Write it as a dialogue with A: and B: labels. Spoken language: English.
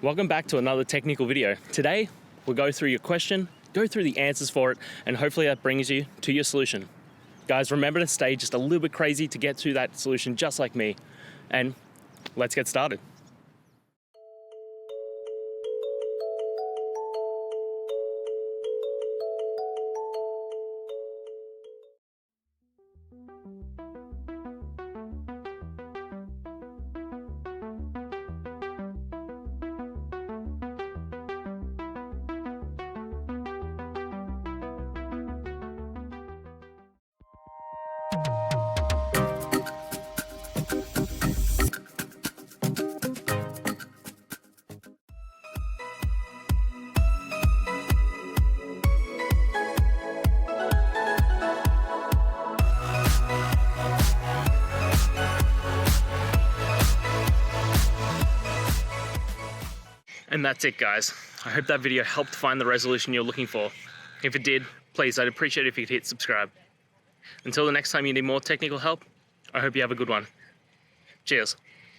A: Welcome back to another technical video. Today, we'll go through your question, go through the answers for it, and hopefully that brings you to your solution. Guys, remember to stay just a little bit crazy to get to that solution just like me. And let's get started. And that's it, guys. I hope that video helped find the resolution you're looking for. If it did, please, I'd appreciate it if you could hit subscribe. Until the next time you need more technical help, I hope you have a good one. Cheers.